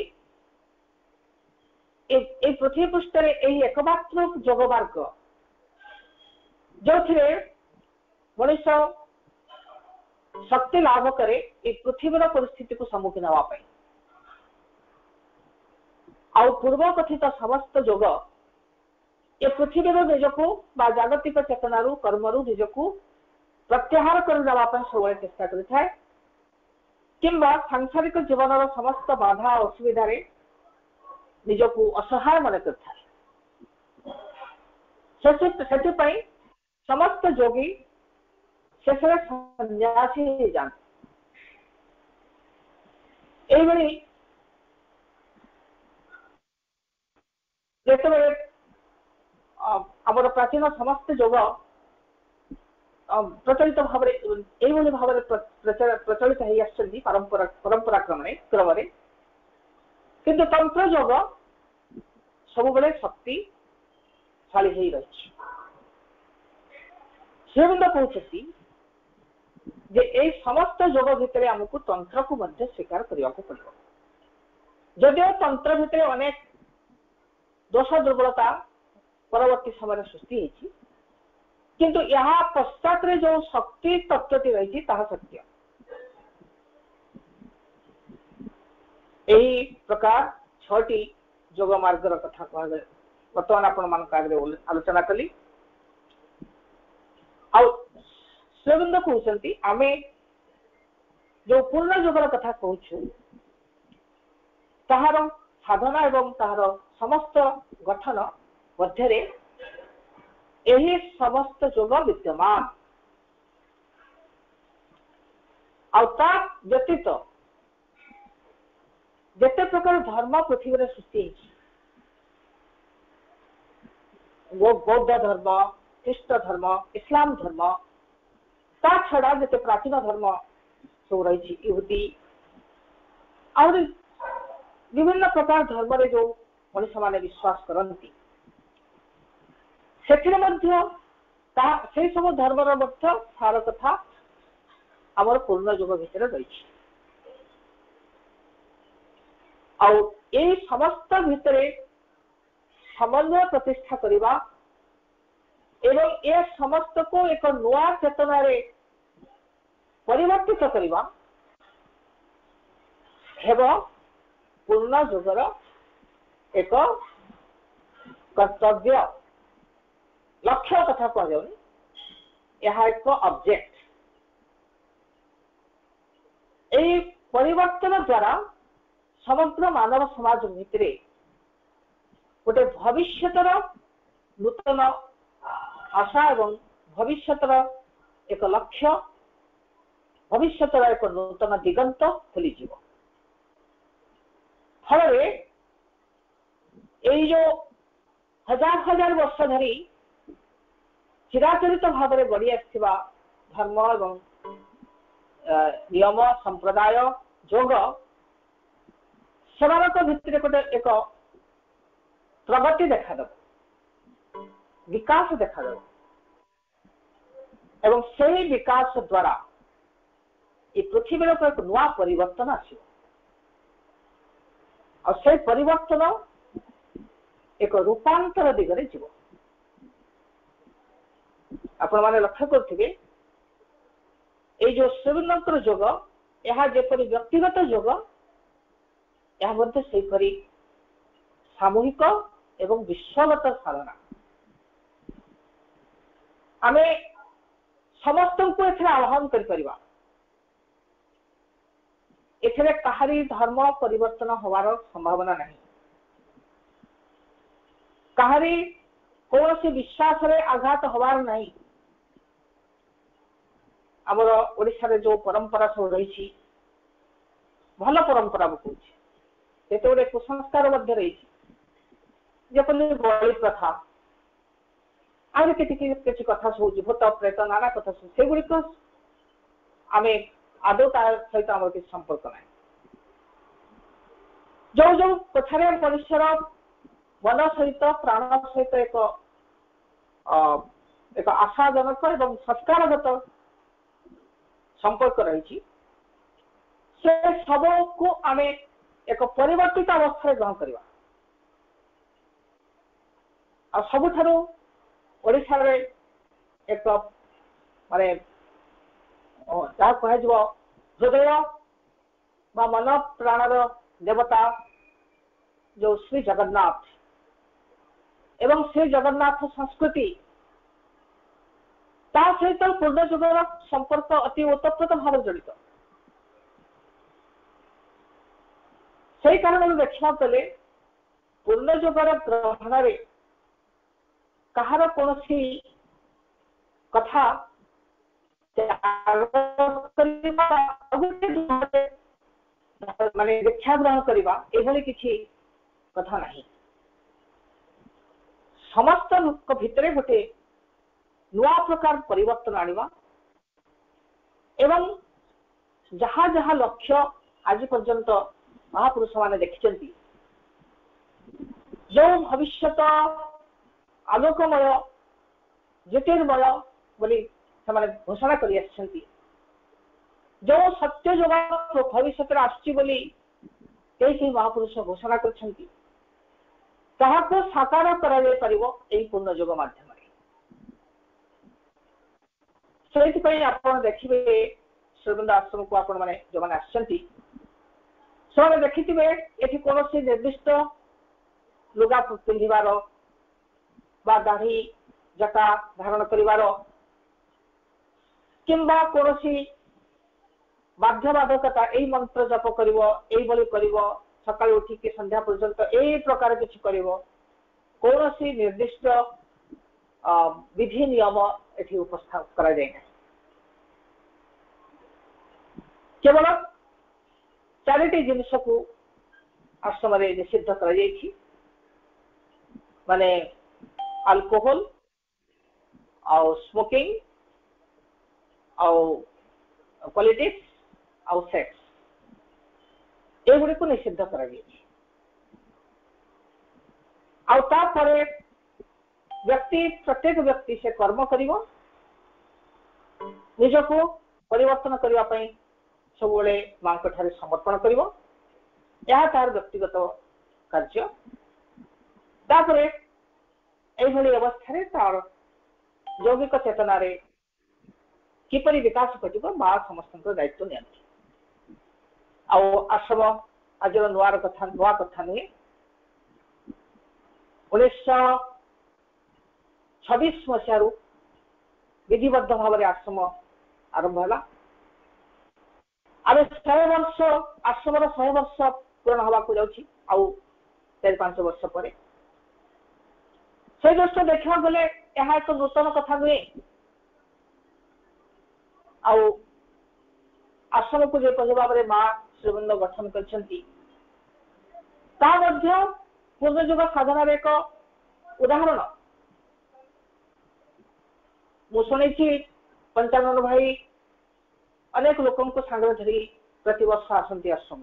ए पृथ्वी पृष्ठ एकमात्र जोग मार्ग जो मनुष्य शक्ति लाभ करे पृथ्वीर परिस्थिति को सम्मुखीन होगापी पूर्व कथित समस्त जोग ये पृथ्वीर निजक जागतिक चेतनारू कर्मरू निजक प्रत्याहार करने सब चेष्टा करें किंबा सांसारिक जीवन समस्त बाधा असुविधा निजक असहाय मन कर समस्त जोगी शेष सन्यासी हो जाते। आमर प्राचीन समस्त जोग प्रचलित भाव प्रचलित परंपरा क्रम किंतु तंत्र जोग सब बेले शक्तिशाली हो रही। श्रीअरविंद कहते जे ए समस्त जोग भितर आमको तंत्र को मध्य स्वीकार करने को पड़ो। जदिव तंत्र भितर अनेक दोष दुर्बलता परवर्ती समय सृष्टि होती किंतु यहाँ पश्चात जो शक्ति तत्वटी रही सत्य। यही प्रकार 6टी जोग मार्ग कथा कह बर्तमान आपण आलोचना कली। श्रीअरविंद कहते आम जो पूर्ण जोगर कथा कहूँ ताहार साधना एवं ताहार समस्त गठन मध्य यही समस्त जोग विद्यमान आता व्यतीत जिते प्रकार धर्म पृथ्वी सृष्टि बौद्ध धर्म ख्रीष्ट धर्म इस्लाम धर्म ता छड़ा जिते प्राचीन धर्म सब रही इहुदी और विभिन्न प्रकार धर्म रे जो मनुष्य माने विश्वास करती से सब धर्म सार कथा आमर पूर्ण जोग भितर रही समस्त भितर समन्वय प्रतिष्ठा करवा एवं ए समस्त को एक नुआ चेतना रे परिवर्तित करवा पूर्ण जोगर एक कर्तव्य लक्ष्य कथा कहनी यह एक ऑब्जेक्ट यही परिवर्तन द्वारा समग्र मानव समाज भितर गोटे भविष्यतर नूतन आशा एवं भविष्यतर एक लक्ष्य भविष्यतर एक नूतन दिगंत खोली फल जो हजार हजार वर्ष धरी चिराचरित भाव में बढ़ी आसथिबा धर्म एवं नियम संप्रदाय जोग सेमानक भितर गोटे एक प्रगति देखा विकास देखा एवं से विकास द्वारा ये पृथ्वी एक नुआ परिवर्तन आसो और से परिवर्तन एक रूपांतर दिगरे जीव आपण माने लक्ष्य करथिबे ए जो श्रीअरविंदर जोग यह जेपरि व्यक्तिगत जोग यह मध्य सेपरि सामूहिक एवं विश्वगत साधना आमे समस्त को एथरे आह्वान करि परिबा एथरे कहारी धर्म परिवर्तन होवार संभावना नहीं कहारी कौन से विश्वास रे आघात होवार नहीं आमर ओडिशा रे जो परंपरा सब रही भल परंपरा कहूँ ये गोटे कुसंस्कार मध्य रही बलि प्रथा आगे किसी कथा सब भूत प्रेत नाना कथा सब से गुड़िक आम आदौ सहित आम किसी संपर्क ना जो जो कथार मनुष्यर मन सहित प्राण सहित एक आशाजनक एवं संस्कारगत संपर्क रही से सब को आम एक परिवर्तित अवस्था ग्रहण करवा आ सबुठारु ओडिशा रे एक माने जहाँ कह हृदय बा मन प्राणर देवता जो श्री जगन्नाथ एवं श्री जगन्नाथ संस्कृति ता सहित पूर्ण जुगर संपर्क अति ओतप्रोत भाव जड़ित से कारण देखा गले पूर्ण जुगर ग्रहण रे कहार कौन कथा माने दीक्षा ग्रहण करवा एभली किसी कथा नहीं समस्त लोक भितरे गोटे नुआ प्रकार परिवर्तन आनिबा एवं जहाँ जहाँ लक्ष्य आज पर्यंत महापुरुष माने देखिचंती जो भविष्यत आलोकमय ज्योतिर्मय बोली से घोषणा कर जो सत्य जो भविष्य आसुची बोली कई महापुरुष घोषणा कर साकार करा पूर्ण युग माध्यम से आप देखिए श्रीवृंद आश्रम को आपण मैंने जो मैंने आसने देखिथे ये कौन निर्दिष्ट लुगा पिंधार बा दाढ़ी जटा धारण करिवार किंबा कौन बाध्यबाधकता यही मंत्र जप कर सका उठिक संध्या पर्यंत यही प्रकार किसी कर कौन निर्दिष्ट विधि नियम ये उपस्थापित करा जाए केवल चारिटी जिनस को आश्रम निषिद्ध कर माने अल्कोहल आउ स्मोकिंग आउ पॉलिटिक्स आउ सेक्स ये गुड़ी को निषिद्ध कर व्यक्ति प्रत्येक व्यक्ति से कर्म करिवो निजको परिवर्तन करने सब माँ ठारे समर्पण करिवो यह तार व्यक्तिगत कार्य तापरे एभली अवस्था तार यौगिक चेतना रे किपरि विकास घटिबो माँ समस्त दायित्व नियंती आश्रम आज नुआ कथा नुहे 1926 मसीह विधिबद्ध भाव में आश्रम आरंभ है आम 100 वर्ष आश्रम 100 वर्ष पूर्ण हवा को जाऊँगी आउ 4-5 वर्ष पर से दृष्टि देखा गले यह एक नूतन कथा नुहे आश्रम को जो भाव में माँ श्रीवृंद गठन कर पूर्णयुग साधनार एक उदाहरण मुझे 55 भाई अनेक लोक सांगे धरी प्रति वर्ष आसती आश्रम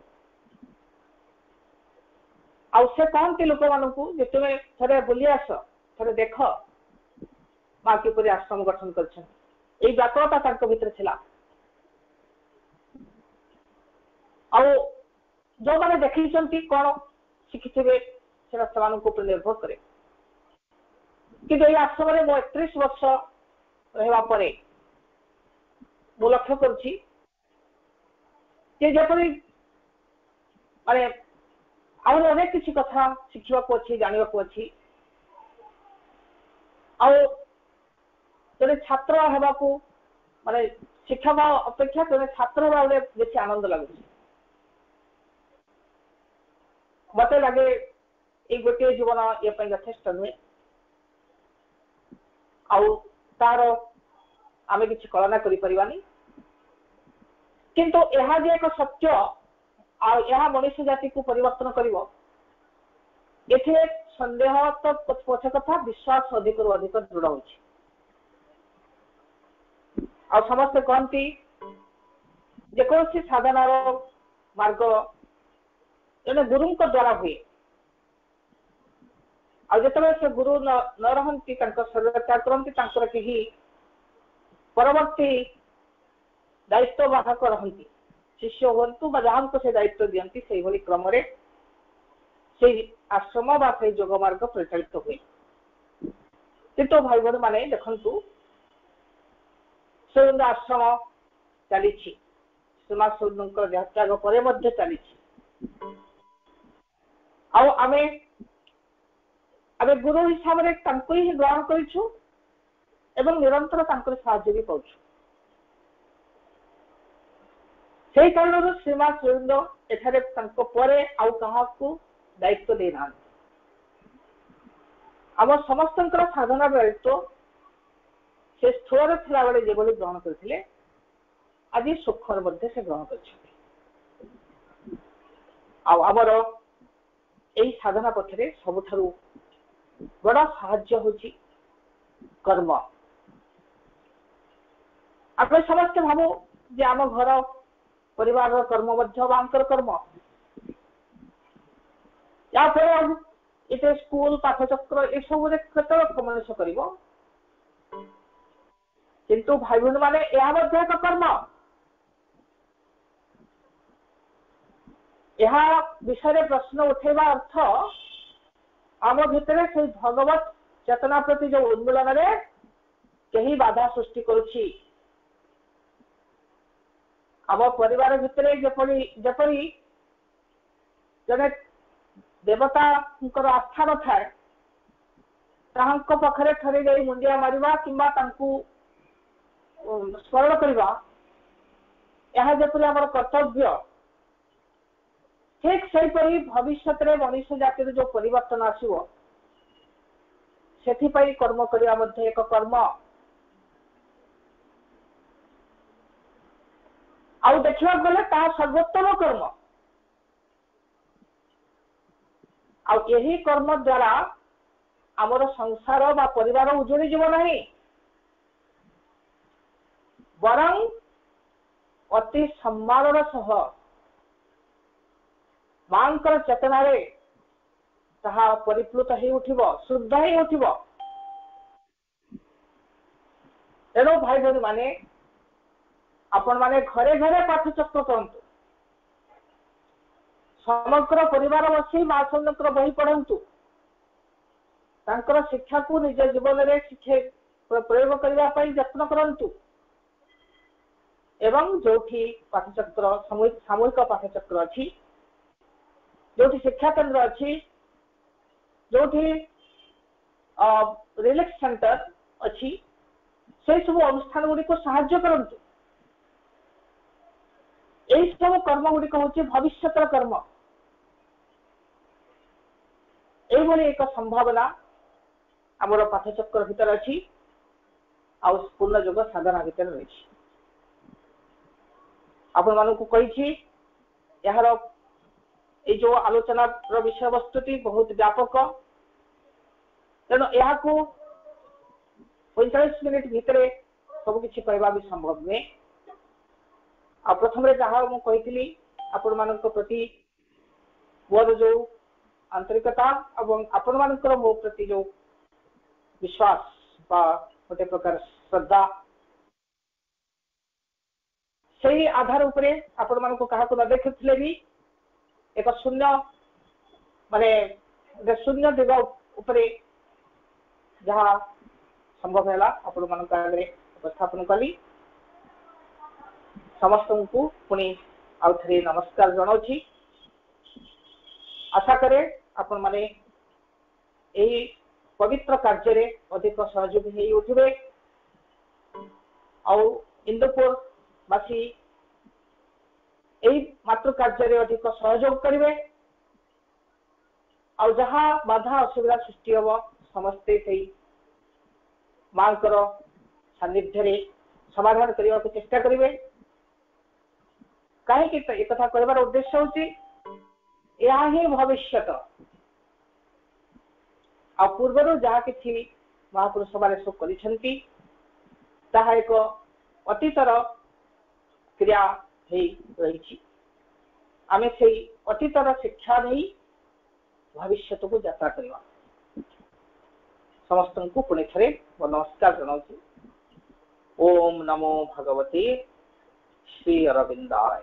से कहती लोक मानू जिते थे बुली आस थे देख माँ किपर आश्रम गठन कर व्याकुलता भीतर थिला जो मैंने देखी कौन शिखिथे से निर्भर करे कि आश्रम में 31 वर्ष रहा मु लक्ष्य करुँची जपरी माने आहुरी अनेक किसी कथा शिखा अच्छी जानवा अच्छी जड़े छात्र हवा को माने शिक्षा अपेक्षा जड़े छात्र हवा बेसी आनंद लगुच मत लगे ये गोटे जीवन ये यथेष्ट नुहे तार आम कि कल्पना करें किंतु यह जे एक सत्य यह मनुष्य जाति को परिवर्तन कर संदेह तो पक्ष कथा विश्वास अधिक रु अधिक दृढ़ हो समस्ते कहती जेकोसी साधनार मार्ग जड़े गुरु द्वारा हुए आते से गुरु न रहती शरीर त्याग करती परवर्ती दायित्व बाहक रहती शिष्य हूँ जहाँ से दायित्व दिखती से क्रम से आश्रम बा से जोग मार्ग प्रचलित हुए किंतु भाई बहन माने देखंतु से आश्रम चली श्रीमा सूर्य देहत्याग पर चली आमे गुरु हिसाब से ही ग्रहण करूँ एवं निरंतर साहाय्य भी पाऊँ से कारण श्रीमा सूर्य एठारे आउ क्या दायित्व देना आम समस्त साधना दायित्व से स्थूल थिला बेले जेभली ग्रहण करथिले आज सूक्ष्म से ग्रहण कर आमर यही साधना पथरे सबुठारु बड़ा साहाय्य होची कर्म आप समस्त भावो जे आम घर परिवार कर्म बांकर कर्म या फिर इते स्कूल पाठचक्र ये सब केत मनुष्य कर किंतु भाई बहन माने एक कर्म यह विषय प्रश्न उठेबा अर्थ आम भितर से भगवत चेतना प्रति जो उन्मूलन रे कहीं बाधा सृष्टि करुछि आम परिवार भितर जपरी जने देवता आस्था न थाए पाखरे थरे जाई मुंडिया मारिबा किंबा तांकु स्मरण करवा यह जपरी आमर कर्तव्य ठीक से भविष्य में मनुष्य जातिर जो परिवर्तन आसो से कर्म करने एक कर्म आउ देखा गले सर्वोत्तम कर्म आउ यही कर्म द्वारा आमर संसार बा परिवार उजड़ी जीव नहीं वरं अति सम्मान सह मांकर चेतना रे ताहा परिप्लुत ही उठिबो शुद्ध ही उठिबो तेणु भाई बहन माने आपण माने घरे घरे पाठचक्र करंतु समग्र परिवार बसी माँ सुंदर बही पढ़ंतु तांकर शिक्षा को निज जीवन में शिक्षे प्रयोग करने यत्न करंतु एवं जोठी पाठचक्र सामूहिक पाठचक्र अच्छी जो शिक्षा केंद्र अच्छी जो रिलैक्स सेंटर अच्छी से सब अनुष्ठान गुड़ी को साहाय्य करंतु यही सब कर्म गुड़िक हूँ भविष्य कर्म यही एक संभावना आमर पाठचक्र भितर अच्छी आउ पूर्ण योग साधना भितर रही आपण मानक कही यार ये जो आलोचना विषय वस्तुटी बहुत व्यापक तेणु यह 45 मिनिट भितर सबकि कहवा भी संभव नुहे आ प्रथम जहाँ मुझे आपण मान प्रति मोर जो आंतरिकता और आपण मान मो प्रति जो विश्वास गोटे प्रकार श्रद्धा से आधार उपरे आपण मान क्या न देखुले भी एक शून्य माने शून्य दिग उपरे जहाँ संभव है आपण मान उपस्थापन कली समस्त को पुणी आउ थे नमस्कार जनाऊँ आशा करे आपण माने यही पवित्र कार्य रे अधिक सहयोगी हो उठे आउ इंदुपुर बासी यही मातृ कार्य रे अधिक सहयोग करेंगे आउ जहाँ बाधा असुविधा सृष्टि हम समस्ते से माँ सानिध्य समाधान करने को चेष्टा करेंगे कहीं एक कथा कहबार उद्देश्य होची यह ही भविष्य आ पूर्वर जहाँ कि महापुरुष मैंने सब कर एक अतीतर क्रिया रही आमे से अतीतर शिक्षा नहीं भविष्य को यात्रा करवा समस्त को पुणे थे नमस्कार जनाऊँ ओम नमो भगवते श्री अरविंदाय।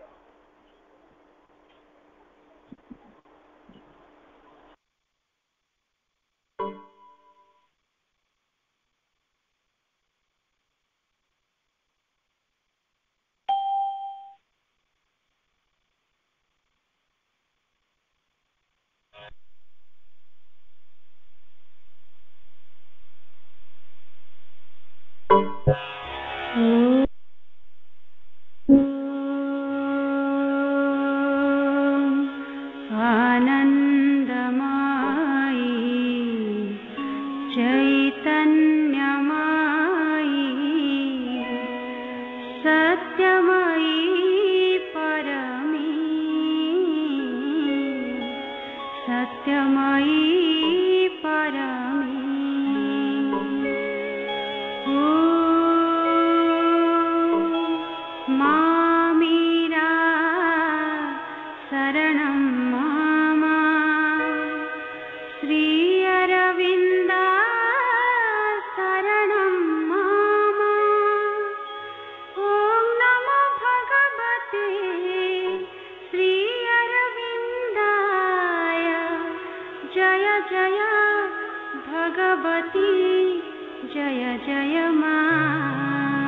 जय जय माँ।